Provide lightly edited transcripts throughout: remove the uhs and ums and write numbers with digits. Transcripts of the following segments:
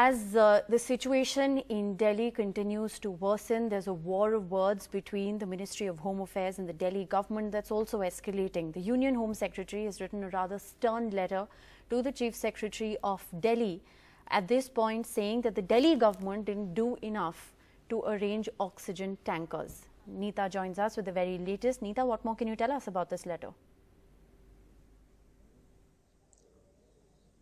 As the situation in Delhi continues to worsen, there's a war of words between the Ministry of Home Affairs and the Delhi government that's also escalating. The Union Home Secretary has written a rather stern letter to the Chief Secretary of Delhi at this point, saying that the Delhi government didn't do enough to arrange oxygen tankers. Neeta joins us with the very latest. Neeta, what more can you tell us about this letter?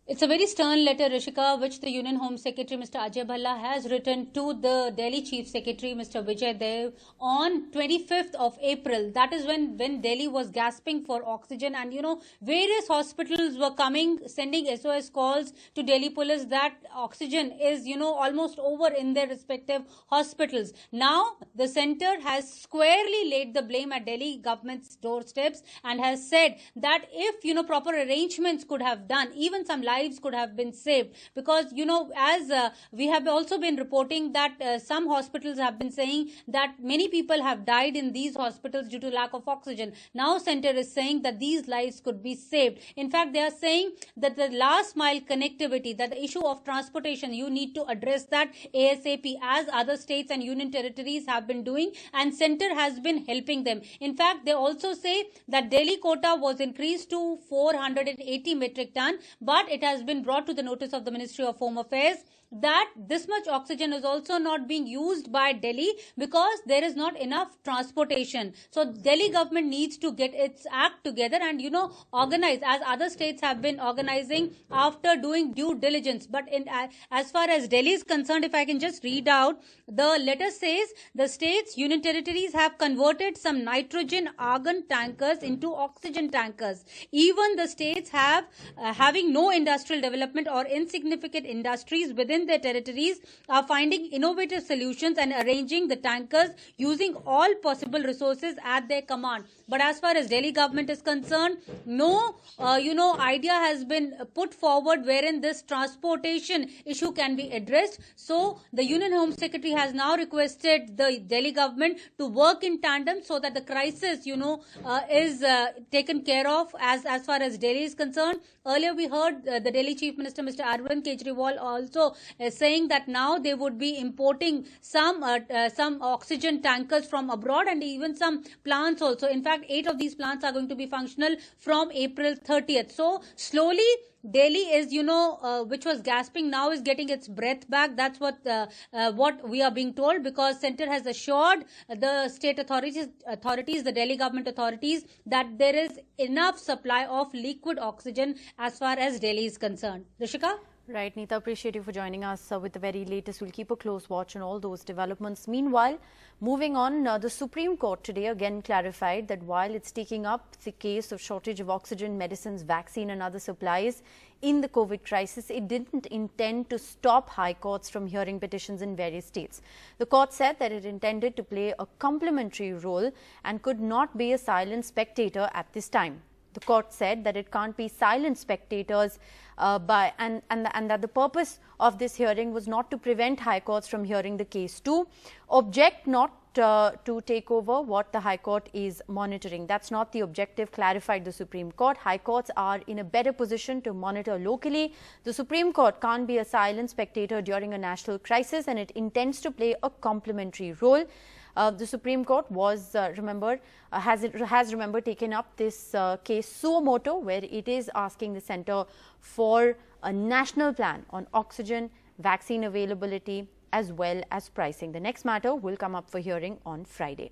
It's a very stern letter, Rishika, which the Union Home Secretary, Mr. Ajay Bhalla, has written to the Delhi Chief Secretary, Mr. Vijay Dev, on 25th of April. That is when Delhi was gasping for oxygen, and various hospitals were sending SOS calls to Delhi police that oxygen is almost over in their respective hospitals. Now the centre has squarely laid the blame at Delhi government's doorsteps and has said that if proper arrangements could have done, even some lives could have been saved, because as we have also been reporting that some hospitals have been saying that many people have died in these hospitals due to lack of oxygen. Now centre is saying that these lives could be saved. In fact, they are saying that the last mile connectivity, that the issue of transportation, you need to address that ASAP, as other states and union territories have been doing, and centre has been helping them. In fact, they also say that Delhi quota was increased to 480 metric ton, but it has been brought to the notice of the Ministry of Home Affairs that this much oxygen is also not being used by Delhi because there is not enough transportation. So Delhi government needs to get its act together and organize, as other states have been organizing after doing due diligence. But as far as Delhi is concerned, if I can just read out, the letter says the states, union territories have converted some nitrogen argon tankers into oxygen tankers. Even the states have having no industrial development or insignificant industries within their territories are finding innovative solutions and arranging the tankers using all possible resources at their command. But as far as Delhi government is concerned, no idea has been put forward wherein this transportation issue can be addressed. So the Union Home Secretary has now requested the Delhi government to work in tandem so that the crisis is taken care of as far as Delhi is concerned. Earlier we heard the Delhi Chief Minister, Mr. Arvind Kejriwal, also saying that now they would be importing some oxygen tankers from abroad and even some plants also. In fact, 8 of these plants are going to be functional from April 30th. So slowly Delhi is, which was gasping, now is getting its breath back. That's what we are being told, because centre has assured the state authorities, the Delhi government authorities, that there is enough supply of liquid oxygen as far as Delhi is concerned. Rishika? Right, Neeta, appreciate you for joining us with the very latest. We'll keep a close watch on all those developments. Meanwhile, moving on, the Supreme Court today again clarified that while it's taking up the case of shortage of oxygen, medicines, vaccine and other supplies in the COVID crisis, it didn't intend to stop high courts from hearing petitions in various states. The court said that it intended to play a complementary role and could not be a silent spectator at this time. The court said that it can't be silent spectators and that the purpose of this hearing was not to prevent high courts from hearing the case, to object, not to take over what the High Court is monitoring. That's not the objective, clarified the Supreme Court. High courts are in a better position to monitor locally. The Supreme Court can't be a silent spectator during a national crisis, and it intends to play a complementary role. The Supreme Court was, has taken up this case suo moto, where it is asking the centre for a national plan on oxygen, vaccine availability, as well as pricing. The next matter will come up for hearing on Friday.